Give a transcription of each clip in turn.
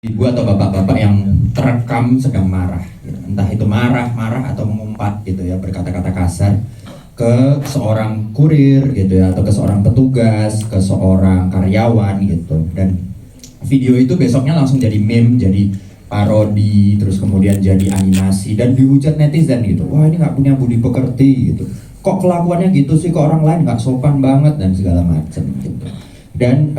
ibu atau bapak-bapak yang terekam sedang marah, gitu. Entah itu marah atau mengumpat gitu ya, berkata-kata kasar ke seorang kurir gitu ya, atau ke seorang petugas, ke seorang karyawan gitu. Dan video itu besoknya langsung jadi meme, jadi parodi, terus kemudian jadi animasi dan dihujat netizen gitu. Wah, ini nggak punya budi pekerti gitu. Kok kelakuannya gitu sih ke orang lain, nggak sopan banget dan segala macam gitu. Dan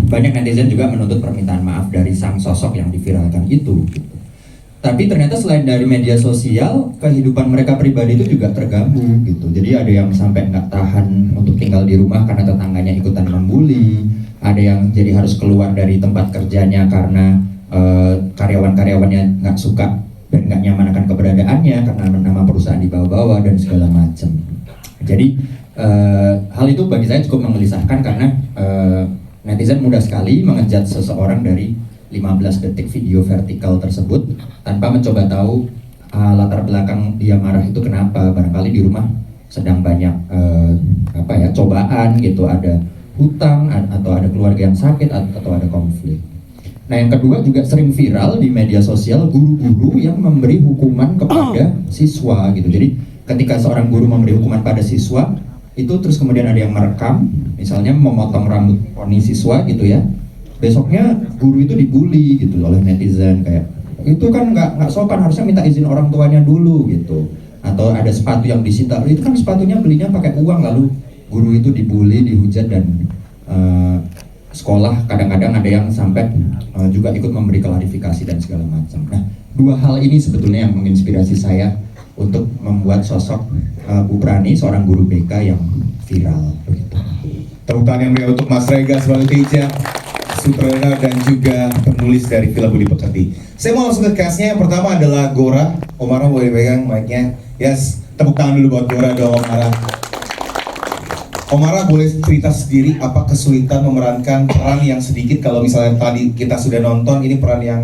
banyak netizen juga menuntut permintaan maaf dari sang sosok yang diviralkan itu gitu. Tapi ternyata selain dari media sosial, kehidupan mereka pribadi itu juga terganggu gitu. Jadi ada yang sampai nggak tahan untuk tinggal di rumah karena tetangganya ikutan membuli, ada yang jadi harus keluar dari tempat kerjanya karena karyawan-karyawannya nggak suka dan nggak nyaman akan keberadaannya karena nama perusahaan dibawa-bawa dan segala macam. Jadi hal itu bagi saya cukup menggelisahkan karena netizen mudah sekali mengejat seseorang dari 15 detik video vertikal tersebut tanpa mencoba tahu latar belakang dia marah itu kenapa. Barangkali di rumah sedang banyak cobaan gitu, ada hutang atau ada keluarga yang sakit atau ada konflik. Nah, yang kedua juga sering viral di media sosial guru-guru yang memberi hukuman kepada siswa gitu. Jadi ketika seorang guru memberi hukuman pada siswa itu terus kemudian ada yang merekam, misalnya memotong rambut poni siswa gitu ya, besoknya guru itu dibully gitu oleh netizen, kayak itu kan nggak sopan, harusnya minta izin orang tuanya dulu gitu. Atau ada sepatu yang disita, itu kan sepatunya belinya pakai uang, lalu guru itu dibully, dihujat, dan sekolah kadang-kadang ada yang sampai juga ikut memberi klarifikasi dan segala macam. Nah, dua hal ini sebetulnya yang menginspirasi saya untuk membuat sosok Bu Prani, seorang guru BK yang viral begitu. Tepuk tangan yang meriah untuk Mas Rega sebagai Teja, sutradara dan juga penulis dari film Budi Pekerti. Saya mau langsung ke castnya. Yang pertama adalah Gora. Omara boleh pegang mic-nya. Yes, tepuk tangan dulu buat Gora dong, Omara. Omara boleh cerita sendiri apa kesulitan memerankan peran yang sedikit, kalau misalnya tadi kita sudah nonton, ini peran yang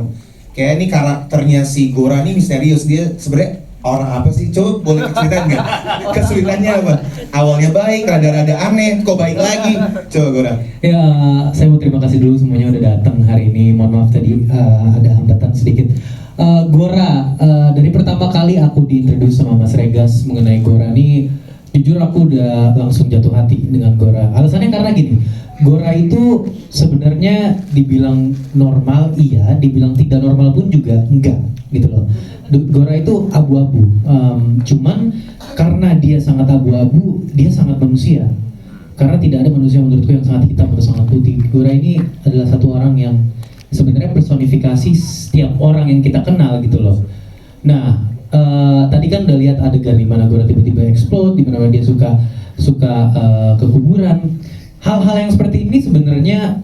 kayak ini karakternya si Gora ini misterius, dia sebenarnya orang apa sih? Coba boleh ceritain nggak? Kesulitannya apa? Awalnya baik, rada-rada aneh, kok baik lagi? Coba Gora. Ya, saya mau terima kasih dulu semuanya udah datang hari ini. Mohon maaf tadi ada hambatan sedikit. Gora, dari pertama kali aku diintroduce sama Mas Regas mengenai Gora ini, jujur aku udah langsung jatuh hati dengan Gora. Alasannya karena gini, Gora itu sebenarnya dibilang normal iya, dibilang tidak normal pun juga enggak gitu loh. Gora itu abu-abu, cuman karena dia sangat abu-abu, dia sangat manusia. Karena tidak ada manusia menurutku yang sangat hitam atau sangat putih. Gora ini adalah satu orang yang sebenarnya personifikasi setiap orang yang kita kenal gitu loh. Nah, tadi kan udah lihat adegan di mana Gora tiba-tiba explode, di mana dia suka ke kuburan. Hal-hal yang seperti ini sebenarnya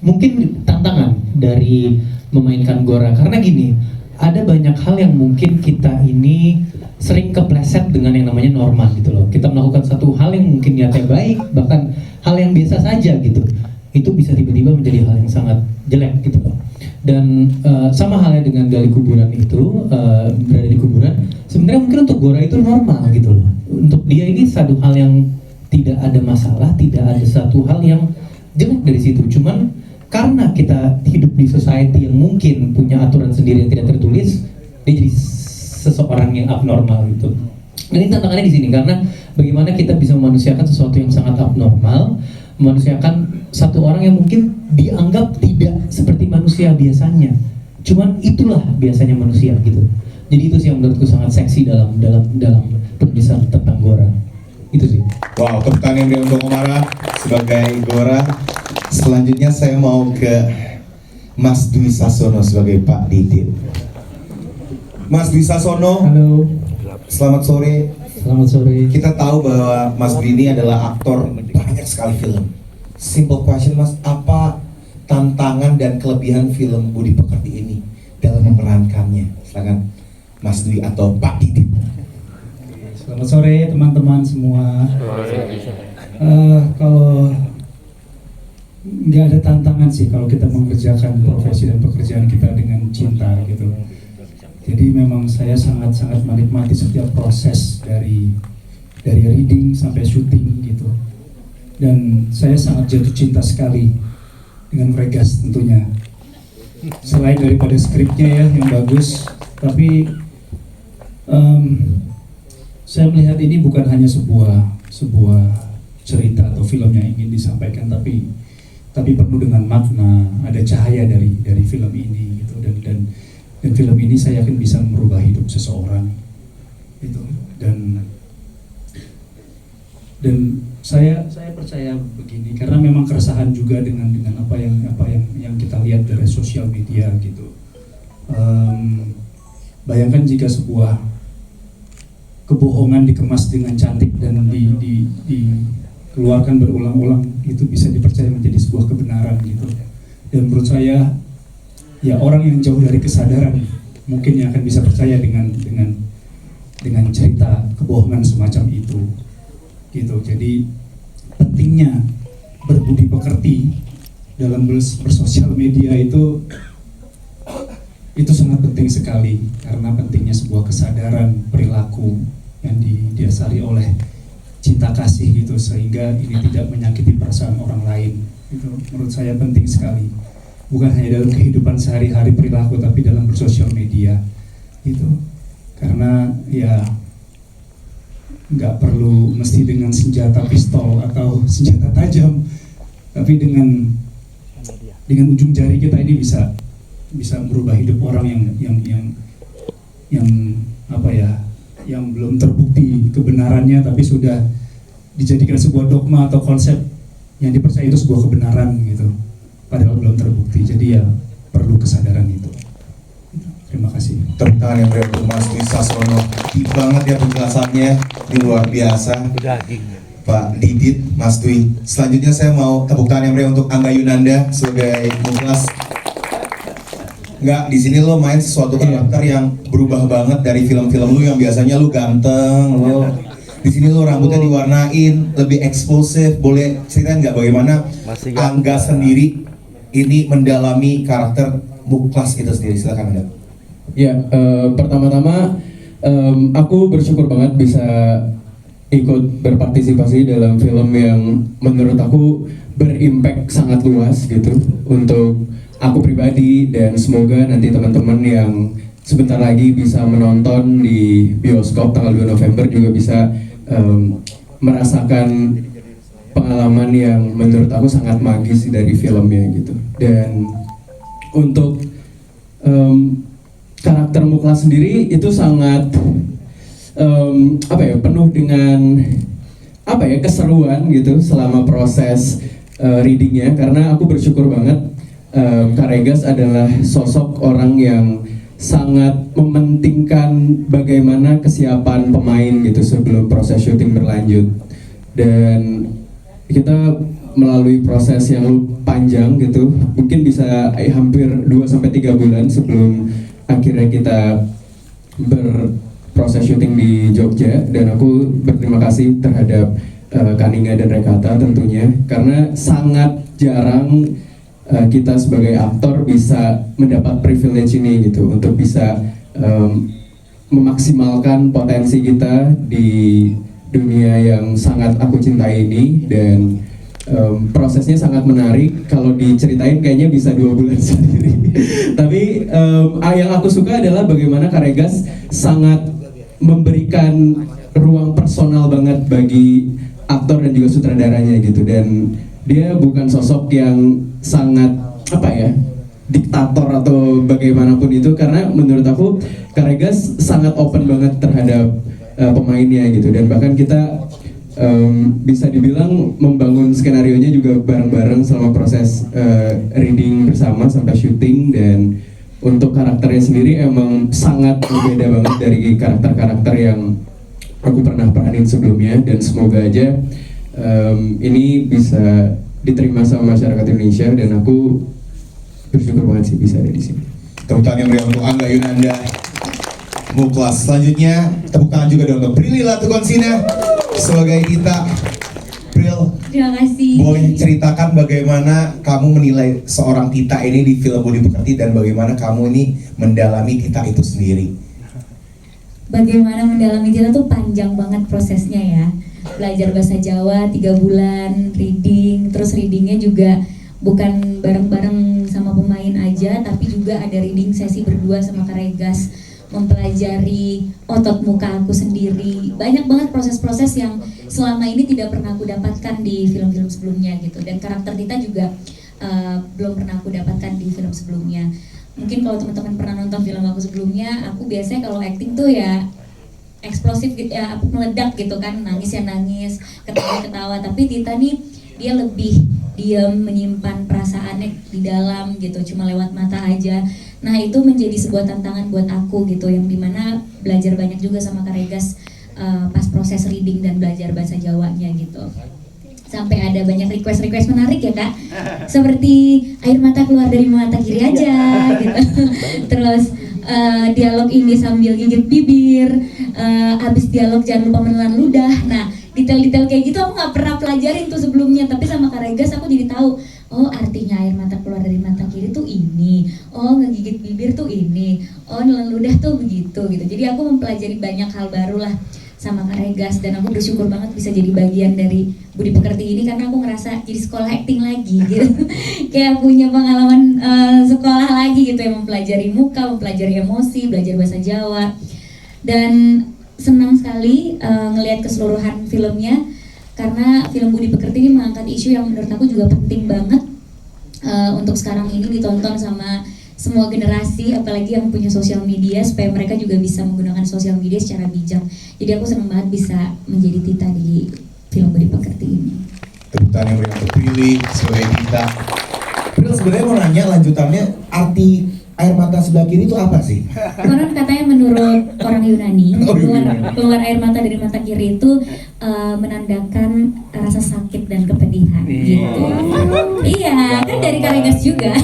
mungkin tantangan dari memainkan Gora, karena gini, ada banyak hal yang mungkin kita ini sering kepleset dengan yang namanya normal gitu loh. Kita melakukan satu hal yang mungkin niatnya baik, bahkan hal yang biasa saja gitu, itu bisa tiba-tiba menjadi hal yang sangat jelek gitu loh. Dan sama halnya dengan gali kuburan itu, berada di kuburan, sebenarnya mungkin untuk Gora itu normal gitu loh. Untuk dia ini satu hal yang tidak ada masalah, tidak ada satu hal yang jelek dari situ. Cuman karena kita hidup di society yang mungkin punya aturan sendiri yang tidak tertulis, dia jadi seseorang yang abnormal gitu. Dan ini tantangannya di sini, karena bagaimana kita bisa memanusiakan sesuatu yang sangat abnormal, memanusiakan satu orang yang mungkin dianggap tidak seperti manusia biasanya. Cuman itulah biasanya manusia gitu. Jadi itu sih yang menurutku sangat seksi dalam penulisan tentang Gora. Itu sih. Wow, tepuk tangan yang meriah untuk Omara sebagai Gora. Selanjutnya saya mau ke Mas Dwi Sasono sebagai Pak Didit. Mas Dwi Sasono, Halo. selamat sore. Selamat sore. Kita tahu bahwa Mas Dwi ini adalah aktor banyak sekali film. Simple question Mas, apa tantangan dan kelebihan film Budi Pekerti ini dalam memerankannya? Silakan Mas Dwi atau Pak Didit. Selamat sore teman-teman semua. Kalau nggak ada tantangan sih kalau kita mengerjakan profesi dan pekerjaan kita dengan cinta gitu. Jadi memang saya sangat-sangat menikmati setiap proses dari reading sampai syuting gitu. Dan saya sangat jatuh cinta sekali dengan Regas tentunya. selain daripada skripnya ya yang bagus, tapi saya melihat ini bukan hanya sebuah cerita atau film yang ingin disampaikan, tapi penuh dengan makna, ada cahaya dari film ini gitu, dan film ini saya yakin bisa merubah hidup seseorang gitu, dan saya percaya begini, karena memang keresahan juga dengan apa yang kita lihat dari sosial media gitu. Bayangkan jika sebuah kebohongan dikemas dengan cantik dan dikeluarkan berulang-ulang, itu bisa dipercaya menjadi sebuah kebenaran gitu. Dan menurut saya, ya orang yang jauh dari kesadaran mungkin yang akan bisa percaya dengan cerita kebohongan semacam itu gitu. Jadi pentingnya berbudi pekerti dalam bersosial media itu sangat penting sekali, karena pentingnya sebuah kesadaran perilaku yang didasari oleh cinta kasih gitu, sehingga ini tidak menyakiti perasaan orang lain. Itu menurut saya penting sekali, bukan hanya dalam kehidupan sehari-hari perilaku, tapi dalam bersosial media gitu. Karena ya nggak perlu mesti dengan senjata pistol atau senjata tajam, tapi dengan ujung jari kita ini bisa merubah hidup orang yang apa ya, yang belum terbukti kebenarannya, tapi sudah dijadikan sebuah dogma atau konsep yang dipercaya itu sebuah kebenaran gitu, padahal belum terbukti. Jadi ya perlu kesadaran itu. Terima kasih. Tepuk tangan yang berikan untuk Mas Dwi Sasrono. Deep banget ya penjelasannya, ini luar biasa. Pak Didit, Mas Dwi. Selanjutnya saya mau tepuk tangan yang berikan untuk Angga Yunanda sebagai Muklas. Enggak, di sini lo main sesuatu karakter yang berubah banget dari film-film lu yang biasanya lu ganteng, lo di sini lo rambutnya diwarnain, lebih eksplosif. Boleh ceritain nggak bagaimana Angga sendiri ini mendalami karakter Muklas itu sendiri? Silakan Angga. Ya, pertama-tama aku bersyukur banget bisa ikut berpartisipasi dalam film yang menurut aku berimpact sangat luas gitu untuk aku pribadi, dan semoga nanti teman-teman yang sebentar lagi bisa menonton di bioskop tanggal 2 November juga bisa merasakan pengalaman yang menurut aku sangat magis dari filmnya gitu. Dan untuk karakter Muklas sendiri itu sangat penuh dengan keseruan gitu selama proses readingnya, karena aku bersyukur banget Kak Regas adalah sosok orang yang sangat mementingkan bagaimana kesiapan pemain gitu sebelum proses syuting berlanjut. Dan kita melalui proses yang panjang gitu, mungkin bisa hampir 2-3 bulan sebelum akhirnya kita berproses syuting di Jogja. Dan aku berterima kasih terhadap Kaninga dan Rekata tentunya, karena sangat jarang kita sebagai aktor bisa mendapat privilege ini gitu, untuk bisa memaksimalkan potensi kita di dunia yang sangat aku cintai ini. Dan prosesnya sangat menarik, kalau diceritain kayaknya bisa 2 bulan sendiri. Tapi yang aku suka adalah bagaimana Kak Regas sangat memberikan ruang personal banget bagi aktor dan juga sutradaranya gitu. Dan dia bukan sosok yang sangat diktator atau bagaimanapun itu, karena menurut aku Kak Regas sangat open banget terhadap pemainnya gitu. Dan bahkan kita bisa dibilang membangun skenarionya juga bareng-bareng selama proses reading bersama sampai syuting. Dan untuk karakternya sendiri emang sangat berbeda banget dari karakter-karakter yang aku pernah peranin sebelumnya. Dan semoga aja ini bisa diterima sama masyarakat Indonesia, dan aku bersyukur banget sih bisa ada di sini. Tepuk tangan yang berikan untuk Angga Yunanda, Muklas. Selanjutnya tepuk tangan juga dong untuk Prilly Latukonsina sebagai Tita. Pril, terima kasih. boleh ceritakan bagaimana kamu menilai seorang Tita ini di film Budi Pekerti, dan bagaimana kamu ini mendalami Tita itu sendiri? Bagaimana mendalami Tita tuh panjang banget prosesnya ya. Belajar bahasa Jawa 3 bulan, reading, terus readingnya juga bukan bareng-bareng sama pemain aja, aja, tapi juga ada reading sesi berdua sama Kak Regas, mempelajari otot muka aku sendiri. Banyak banget proses-proses yang selama ini tidak pernah aku dapatkan di film-film sebelumnya gitu. Dan karakter Tita juga belum pernah aku dapatkan di film sebelumnya. Mungkin kalau teman-teman pernah nonton film aku sebelumnya, aku biasanya kalau acting tuh ya eksplosif gitu ya, aku meledak gitu kan, nangis ya nangis, ketawa-ketawa. Tapi Tita nih dia lebih diam, menyimpan perasaannya di dalam gitu, cuma lewat mata aja. Nah itu menjadi sebuah tantangan buat aku gitu, yang dimana belajar banyak juga sama Kak Regas pas proses reading dan belajar bahasa Jawanya gitu. Sampai ada banyak request menarik ya Kak, seperti air mata keluar dari mata kiri aja gitu. Terus dialog ini sambil gigit bibir, abis dialog jangan lupa menelan ludah. Nah detail-detail kayak gitu aku nggak pernah pelajarin tuh sebelumnya, tapi sama Kak Regas aku jadi tahu, oh artinya air mata keluar dari mata kiri tuh ini, oh ngegigit bibir tuh ini, oh nelan ludah tuh begitu gitu. Jadi aku mempelajari banyak hal baru lah sama Kak Regas, dan aku bersyukur banget bisa jadi bagian dari Budi Pekerti ini karena aku ngerasa jadi sekolah acting lagi gitu. Kayak punya pengalaman sekolah lagi gitu, yang mempelajari muka, mempelajari emosi, belajar bahasa Jawa. Dan senang sekali ngelihat keseluruhan filmnya, karena film Budi Pekerti ini mengangkat isu yang menurut aku juga penting banget untuk sekarang ini ditonton sama semua generasi, apalagi yang punya sosial media, supaya mereka juga bisa menggunakan sosial media secara bijak. Jadi aku senang banget bisa menjadi Tita di film Budi Pekerti ini. Tepuk tangan yang berikan untuk Prilly sebagai Tita. Prilly sebenarnya mau nanya lanjutannya, arti air mata sebelah kiri itu apa sih? Konon katanya menurut orang Yunani, keluar air mata dari mata kiri itu menandakan rasa sakit dan kepedihan gitu. Iya, kan dari Kak Regas juga.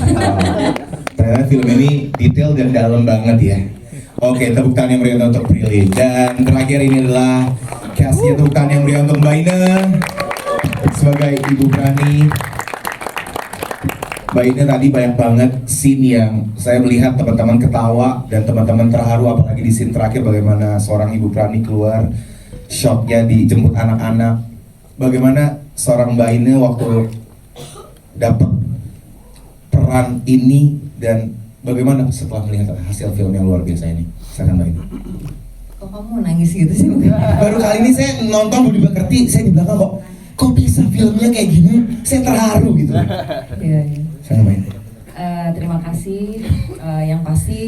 Ternyata film ini detail dan dalam banget ya. Oke, tepuk tangan yang berikan untuk Prilly. Dan terakhir ini adalah castnya, tepuk tangan yang berikan untuk Mbak Ina sebagai Ibu Berani. Mbak Ina tadi banyak banget scene yang saya melihat teman-teman ketawa dan teman-teman terharu, apalagi di scene terakhir bagaimana seorang Ibu Berani keluar, shotnya dijemput anak-anak. Bagaimana seorang Mbak Ina waktu dapat peran ini, dan bagaimana setelah melihat hasil film yang luar biasa ini? Silakan Mbak Ina. Kok kamu nangis gitu sih? Baru kali ini saya nonton Budi Pekerti, saya di belakang kok bisa filmnya kayak gini, saya terharu gitu. Iya, iya. Silakan Mbak Ina. Terima kasih. Yang pasti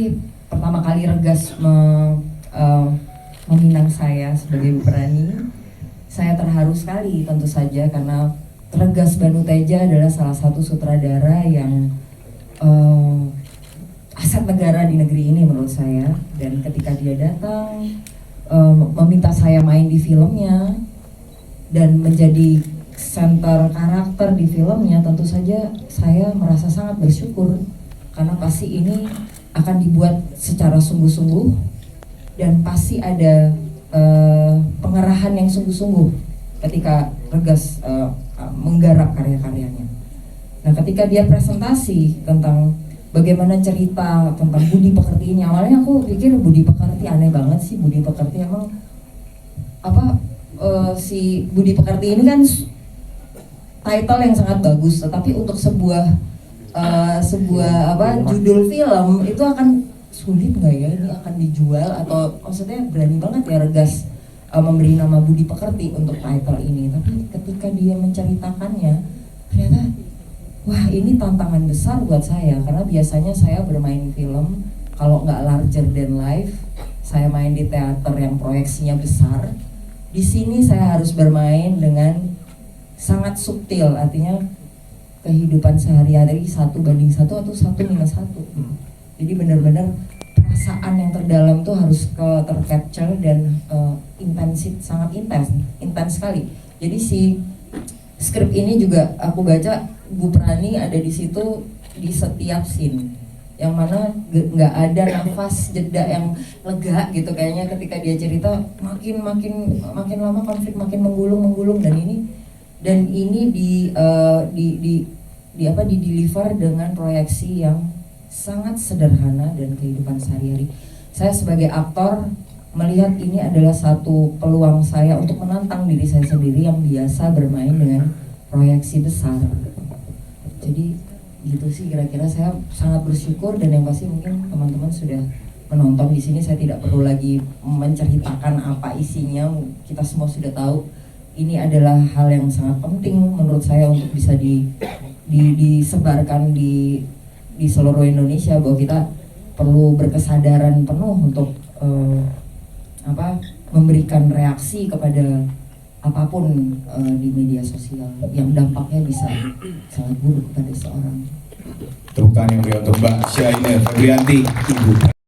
pertama kali Regas meminang saya sebagai Ibu Berani, saya terharu sekali tentu saja, karena Regas Banu Teja adalah salah satu sutradara yang aset negara di negeri ini menurut saya. Dan ketika dia datang meminta saya main di filmnya dan menjadi center karakter di filmnya, tentu saja saya merasa sangat bersyukur, karena pasti ini akan dibuat secara sungguh-sungguh dan pasti ada pengerahan yang sungguh-sungguh ketika Regas menggarap karya-karyanya. Nah, ketika dia presentasi tentang bagaimana cerita tentang Budi Pekerti ini, awalnya aku pikir Budi Pekerti aneh banget sih. Budi Pekerti emang apa, si Budi Pekerti ini kan title yang sangat bagus, tetapi untuk sebuah judul film itu akan sulit nggak ya, ini akan dijual, atau maksudnya berani banget ya Regas memberi nama Budi Pekerti untuk title ini. Tapi ketika dia menceritakannya, ternyata wah, ini tantangan besar buat saya, karena biasanya saya bermain film kalau nggak larger than life, saya main di teater yang proyeksinya besar. Di sini saya harus bermain dengan sangat subtil, artinya kehidupan sehari-hari 1:1 atau 1:-1. Jadi benar-benar perasaan yang terdalam tuh harus tercapture dan sangat intens sekali. Jadi si skrip ini juga aku baca, Bu Prani ada di situ di setiap scene, yang mana nggak ada nafas jeda yang lega gitu kayaknya. Ketika dia cerita makin lama konflik makin menggulung, dan ini di deliver dengan proyeksi yang sangat sederhana dan kehidupan sehari-hari. Saya sebagai aktor melihat ini adalah satu peluang saya untuk menantang diri saya sendiri yang biasa bermain dengan proyeksi besar. Jadi gitu sih kira-kira. Saya sangat bersyukur dan yang pasti mungkin teman-teman sudah menonton di sini. Saya tidak perlu lagi menceritakan apa isinya, kita semua sudah tahu. Ini adalah hal yang sangat penting menurut saya untuk bisa disebarkan di seluruh Indonesia, bahwa kita perlu berkesadaran penuh untuk memberikan reaksi kepada apapun di media sosial yang dampaknya bisa sangat buruk kepada seorang. Tepuk tangan yang beri untuk Mbak Syaina Febrianti, Ibu.